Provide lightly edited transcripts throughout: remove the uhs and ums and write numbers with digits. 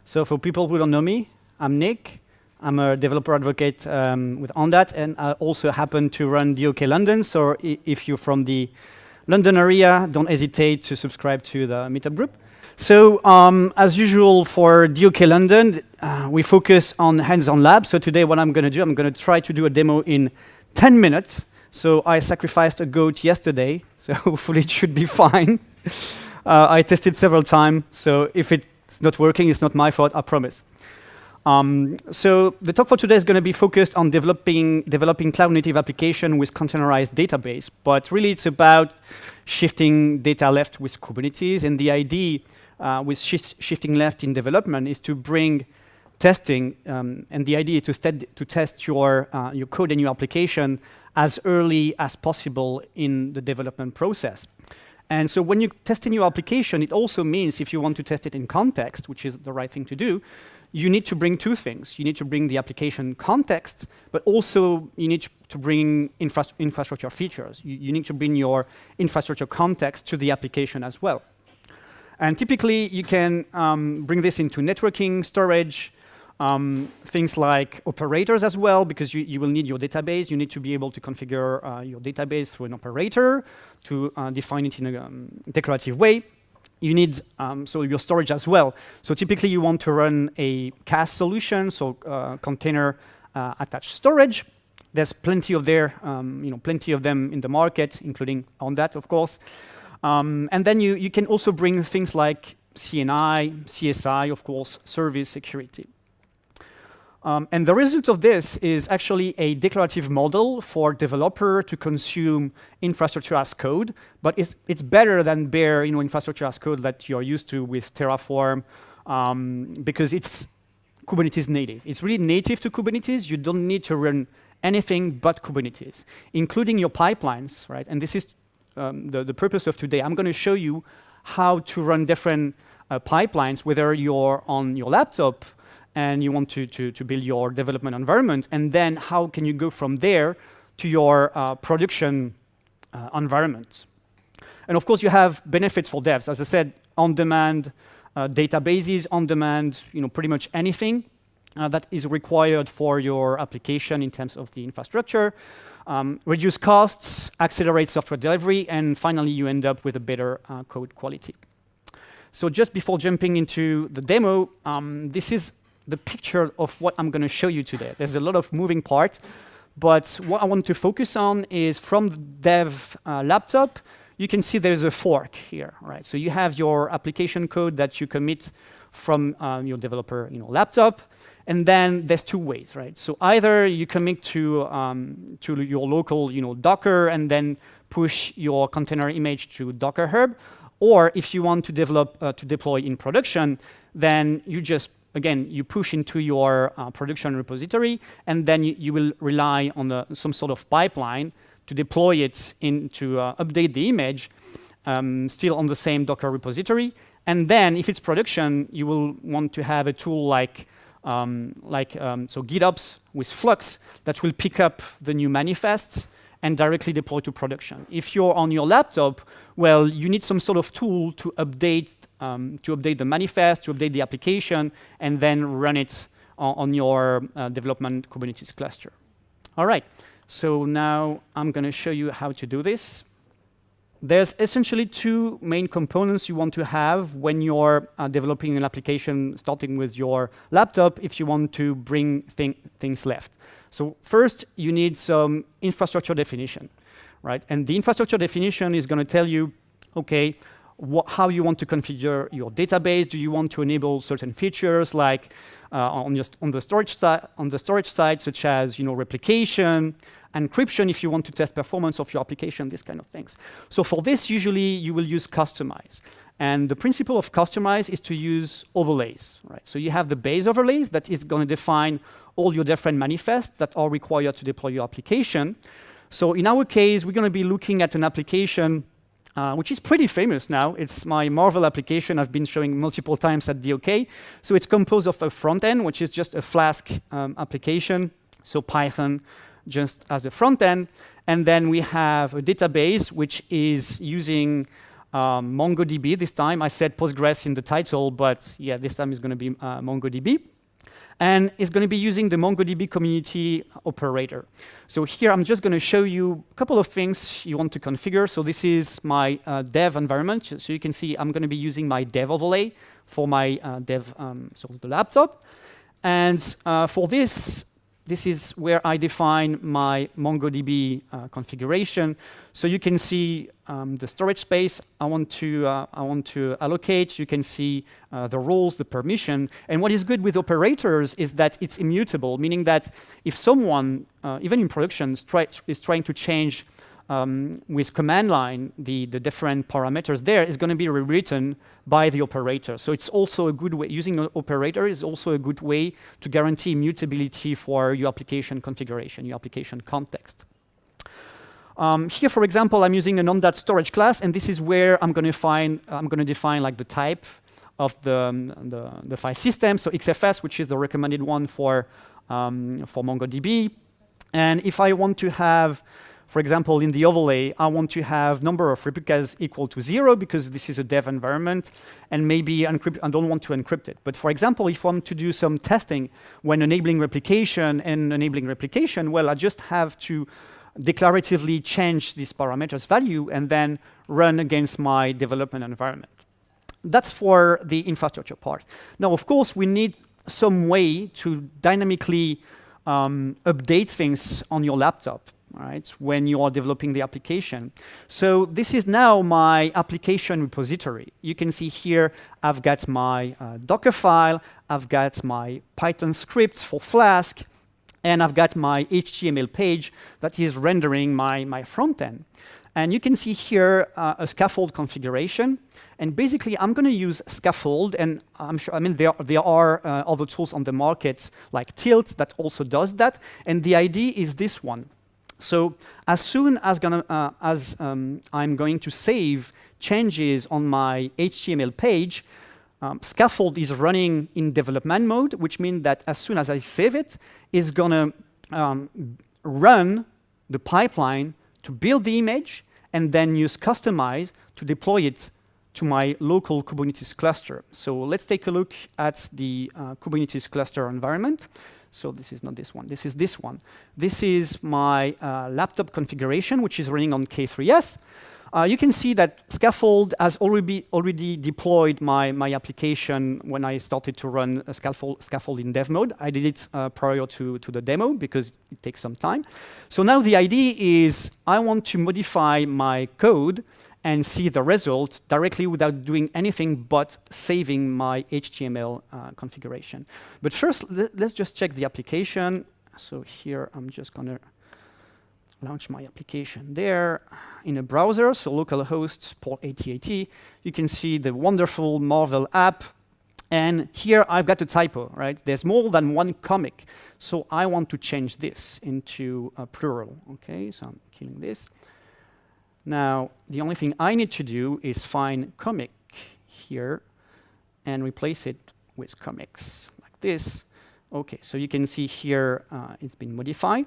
So for people who don't know me, I'm Nick. I'm a developer advocate with Ondat, and I also happen to run DOK London. So if you're from the London area, don't hesitate to subscribe to the meetup group. So as usual for DOK London, we focus on hands-on labs. So today what I'm going to do, I'm going to try to do a demo in 10 minutes. So I sacrificed a goat yesterday, so hopefully it should be fine. I tested several times, so if it's not working, it's not my fault, I promise. So the talk for today is going to be focused on developing cloud-native application with containerized database, but really it's about shifting data left with Kubernetes, and the idea with shifting left in development is to bring testing, and the idea is to test your code and your application as early as possible in the development process. And so when you test in your application, it also means if you want to test it in context, which is the right thing to do, you need to bring two things. You need to bring the application context, but also you need to bring infrastructure features. You need to bring your infrastructure context to the application as well. And typically, you can bring this into networking, storage, things like operators as well, because you will need your database. You need to be able to configure your database through an operator to define it in a declarative way. You need so your storage as well. So typically, you want to run a CAS solution, so container attached storage. There's plenty of plenty of them in the market, including Ondat, of course. And then you can also bring things like CNI, CSI, of course, service security. And the result of this is actually a declarative model for developer to consume infrastructure as code, but it's better than bare infrastructure as code that you're used to with Terraform, because it's Kubernetes native. It's really native to Kubernetes. You don't need to run anything but Kubernetes, including your pipelines, right? And this is the purpose of today. I'm going to show you how to run different pipelines, whether you're on your laptop and you want to build your development environment, and then how can you go from there to your production environment. And of course, you have benefits for devs. As I said, on-demand databases, on-demand, pretty much anything that is required for your application in terms of the infrastructure, reduce costs, accelerate software delivery, and finally, you end up with a better code quality. So just before jumping into the demo, this is the picture of what I'm going to show you today. There's a lot of moving parts, but what I want to focus on is from the dev laptop, you can see there's a fork here, right? So you have your application code that you commit from your developer laptop, and then there's two ways, right? So either you commit to your local Docker and then push your container image to Docker Hub, or if you want to deploy in production, then you just again, you push into your production repository, and then you will rely on some sort of pipeline to deploy it to update the image, still on the same Docker repository. And then, if it's production, you will want to have a tool like GitOps with Flux that will pick up the new manifests and directly deploy to production. If you're on your laptop, well, you need some sort of tool to update the manifest, to update the application, and then run it on your development Kubernetes cluster. All right, so now I'm going to show you how to do this. There's essentially two main components you want to have when you're developing an application, starting with your laptop, if you want to bring things left. So first, you need some infrastructure definition, right? And the infrastructure definition is going to tell you, okay, how you want to configure your database. Do you want to enable certain features like on the storage side, such as replication, encryption if you want to test performance of your application, these kind of things. So for this, usually you will use Kustomize. And the principle of Kustomize is to use overlays, right? So you have the base overlays that is going to define all your different manifests that are required to deploy your application. So in our case, we're going to be looking at an application which is pretty famous now. It's my Marvel application I've been showing multiple times at DOK. So it's composed of a front end, which is just a Flask application, so Python just as a front end. And then we have a database, which is using MongoDB this time. I said Postgres in the title, but yeah, this time it's going to be MongoDB. And it's going to be using the MongoDB community operator. So here I'm just going to show you a couple of things you want to configure. So this is my dev environment. So you can see I'm going to be using my dev overlay for my dev, so the laptop. And for this is where I define my MongoDB configuration. So you can see the storage space I want to allocate. You can see the roles, the permission. And what is good with operators is that it's immutable, meaning that if someone, even in production, is trying to change with command line the different parameters there, is going to be rewritten by the operator. So it's also a good way, using an operator is also a good way to guarantee immutability for your application configuration, your application context. Here, for example, I'm using an Ondat storage class, and this is where I'm going to define like the type of the file system. So XFS, which is the recommended one for MongoDB. And if I want to have, for example, in the overlay, I want to have number of replicas equal to 0 because this is a dev environment, and maybe I don't want to encrypt it. But for example, if I want to do some testing when enabling replication, well, I just have to declaratively change this parameter's value and then run against my development environment. That's for the infrastructure part. Now, of course, we need some way to dynamically update things on your laptop, right, when you are developing the application. So this is now my application repository. You can see here I've got my Docker file, I've got my Python scripts for Flask, and I've got my HTML page that is rendering my front end. And you can see here a scaffold configuration. And basically, I'm going to use scaffold. And there are other tools on the market like Tilt that also does that. And the idea is this one. So as soon as I'm going to save changes on my HTML page, scaffold is running in development mode, which means that as soon as I save it, it's going to run the pipeline to build the image and then use Kustomize to deploy it to my local Kubernetes cluster. So let's take a look at the Kubernetes cluster environment. So this is not this one. This is this one. This is my laptop configuration, which is running on K3s. You can see that Scaffold has already deployed my application when I started to run a Scaffold in dev mode. I did it prior to the demo because it takes some time. So now the idea is I want to modify my code and see the result directly without doing anything but saving my HTML configuration. But first, let's just check the application. So here I'm just going to launch my application there in a browser, so localhost port 8080. You can see the wonderful Marvel app. And here I've got a typo, right? There's more than one comic. So I want to change this into a plural, okay? So I'm killing this. Now, the only thing I need to do is find comic here and replace it with comics like this. Okay, so you can see here it's been modified.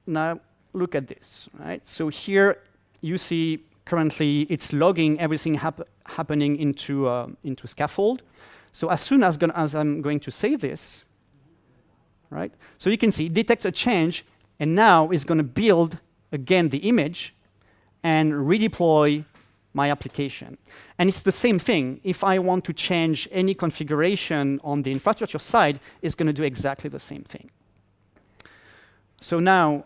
Now, look at this, right? So here you see currently it's logging everything happening into Scaffold. So as soon as I'm going to save this, right? So you can see it detects a change, and now it's going to build again the image and redeploy my application. And it's the same thing. If I want to change any configuration on the infrastructure side, it's going to do exactly the same thing. So now,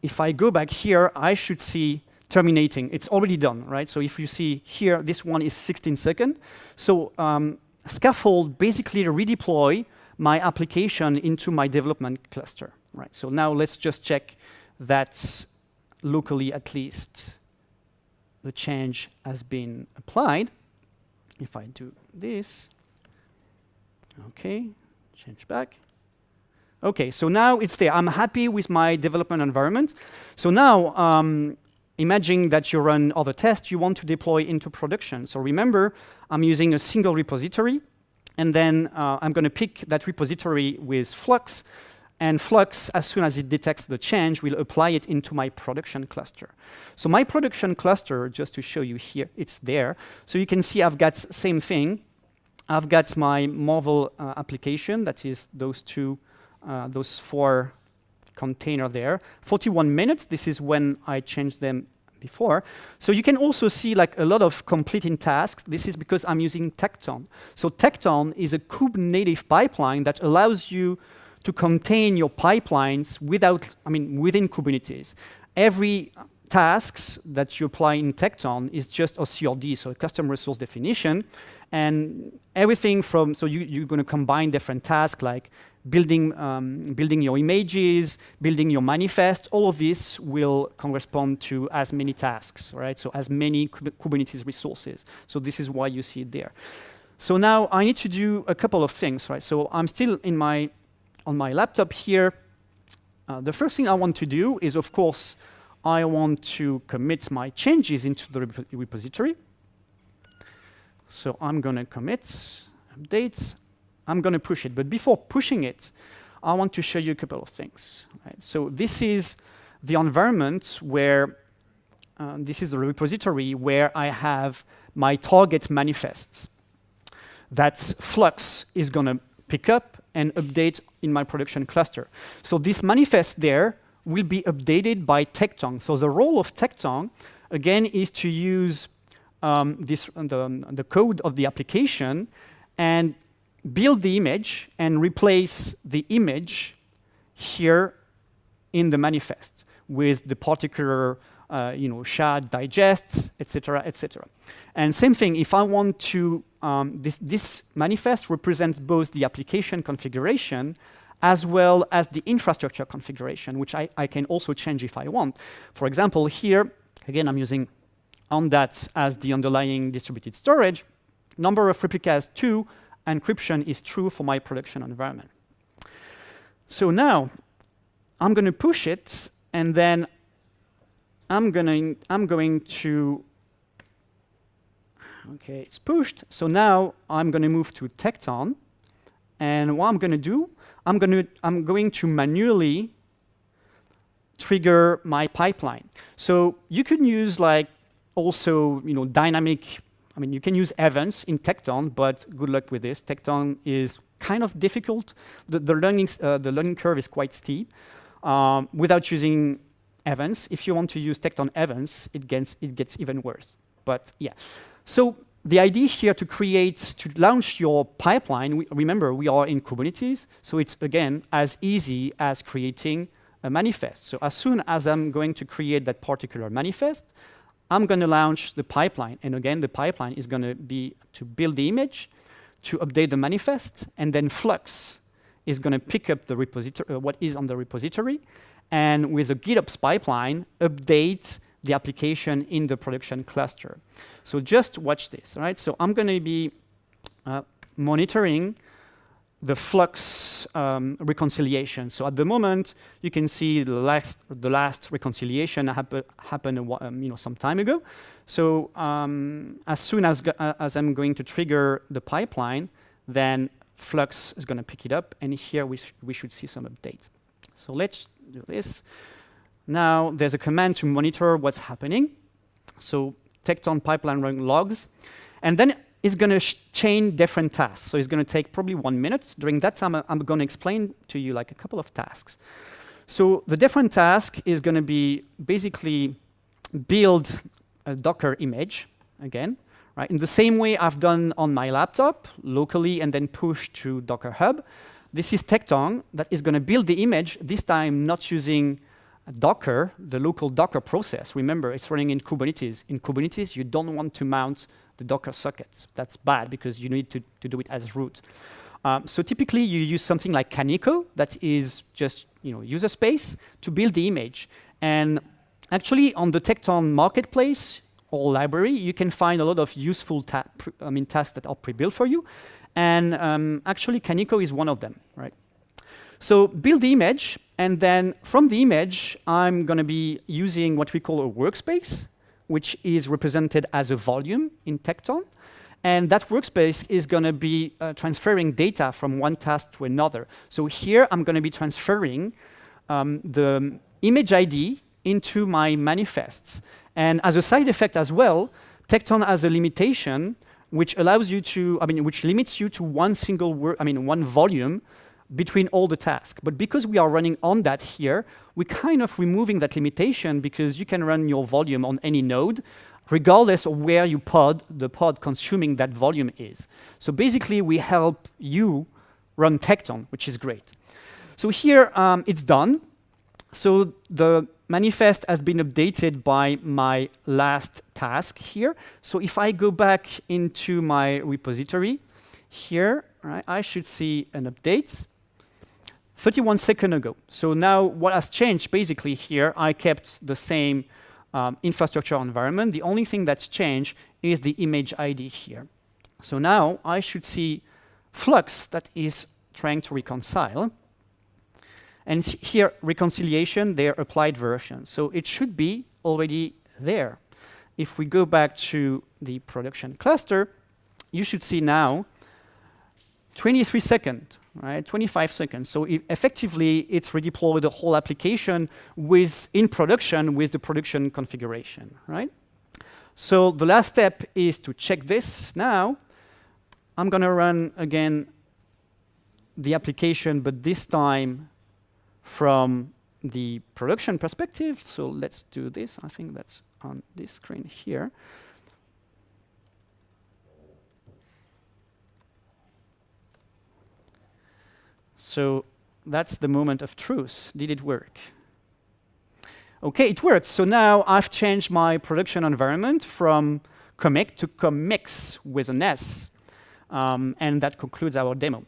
if I go back here, I should see terminating. It's already done, right? So if you see here, this one is 16 seconds. So Scaffold basically redeploy my application into my development cluster, right? So now let's just check that locally at least the change has been applied. If I do this, okay, change back. Okay, so now it's there. I'm happy with my development environment. So now, imagine that you run other tests you want to deploy into production. So remember, I'm using a single repository, and then I'm going to pick that repository with Flux, And Flux, as soon as it detects the change, will apply it into my production cluster. So my production cluster, just to show you here, it's there. So you can see I've got same thing. I've got my Marvel application, that is those 4 container there. 41 minutes, this is when I changed them before. So you can also see like a lot of completing tasks. This is because I'm using Tekton. So Tekton is a Kube-Native pipeline that allows you to contain your pipelines within Kubernetes. Every tasks that you apply in Tekton is just a CRD, so a custom resource definition, and everything from, so you're going to combine different tasks like building your images, building your manifest. All of this will correspond to as many tasks, right? So as many Kubernetes resources. So this is why you see it there. So now I need to do a couple of things, right? So I'm still on my laptop here. The first thing I want to do is, of course, I want to commit my changes into the repository. So I'm going to commit, update. I'm going to push it. But before pushing it, I want to show you a couple of things. Right? So this is the environment where, this is the repository where I have my target manifests that Flux is going to pick up and update in my production cluster. So this manifest there will be updated by Tekton. So the role of Tekton, again, is to use the code of the application and build the image and replace the image here in the manifest with the particular SHA, digest, etc., etc. And same thing, if I want to, this manifest represents both the application configuration as well as the infrastructure configuration, which I can also change if I want. For example, here, again, I'm using Ondat as the underlying distributed storage. Number of replicas 2, encryption is true for my production environment. So now I'm going to push it, and then I'm going to, okay, it's pushed. So now I'm going to move to Tekton, and what I'm going to do, I'm going to manually trigger my pipeline. So you can use like also dynamic. I mean, you can use events in Tekton, but good luck with this. Tekton is kind of difficult. The learning curve is quite steep. Without using events, if you want to use Tekton events, it gets even worse. But yeah, so the idea here to launch your pipeline, remember we are in Kubernetes, so it's again as easy as creating a manifest. So as soon as I'm going to create that particular manifest, I'm going to launch the pipeline. And again, the pipeline is going to be to build the image, to update the manifest, and then Flux is going to pick up the repository, what is on the repository, and with a GitOps pipeline, update the application in the production cluster. So just watch this, right? So I'm going to be monitoring the Flux reconciliation. So at the moment, you can see the last reconciliation happened some time ago. So as soon as I'm going to trigger the pipeline, then Flux is going to pick it up, and here we should see some update. So let's do this. Now there's a command to monitor what's happening. So Tekton pipeline run logs, and then it's going to chain different tasks. So it's going to take probably 1 minute. During that time, I'm going to explain to you like a couple of tasks. So the different task is going to be basically build a Docker image again, right? In the same way I've done on my laptop locally and then push to Docker Hub. This is Tekton that is going to build the image, this time not using Docker, the local Docker process. Remember, it's running in Kubernetes. In Kubernetes, you don't want to mount the Docker sockets. That's bad because you need to do it as root. So typically, you use something like Kaneko that is just user space to build the image. And actually, on the Tekton marketplace or library, you can find a lot of useful tasks that are pre-built for you. And actually, Kaneko is one of them, right? So build the image, and then from the image, I'm going to be using what we call a workspace, which is represented as a volume in Tekton. And that workspace is going to be transferring data from one task to another. So here, I'm going to be transferring the image ID into my manifests. And as a side effect as well, Tekton has a limitation which allows you to, which limits you to one single one volume between all the tasks. But because we are running Ondat here, we're kind of removing that limitation because you can run your volume on any node, regardless of where the pod consuming that volume is. So basically, we help you run Tekton, which is great. So here, it's done. So the manifest has been updated by my last task here. So if I go back into my repository here, right, I should see an update 31 seconds ago. So now what has changed basically here, I kept the same infrastructure environment. The only thing that's changed is the image ID here. So now I should see Flux that is trying to reconcile. And here, reconciliation, their applied version. So it should be already there. If we go back to the production cluster, you should see now 23 seconds, right? 25 seconds. So effectively, it's redeployed the whole application in production with the production configuration, right? So the last step is to check this now. I'm going to run again the application, but this time from the production perspective. So let's do this. I think that's on this screen here. So that's the moment of truth. Did it work? OK, it worked. So now I've changed my production environment from commit to commix with an S. And that concludes our demo.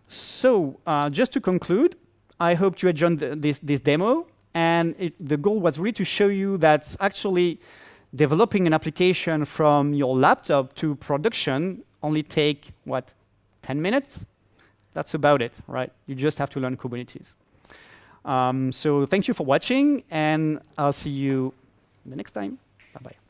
So just to conclude, I hope you enjoyed this demo. And the goal was really to show you that actually developing an application from your laptop to production only take, 10 minutes? That's about it, right? You just have to learn Kubernetes. So thank you for watching, and I'll see you the next time. Bye-bye.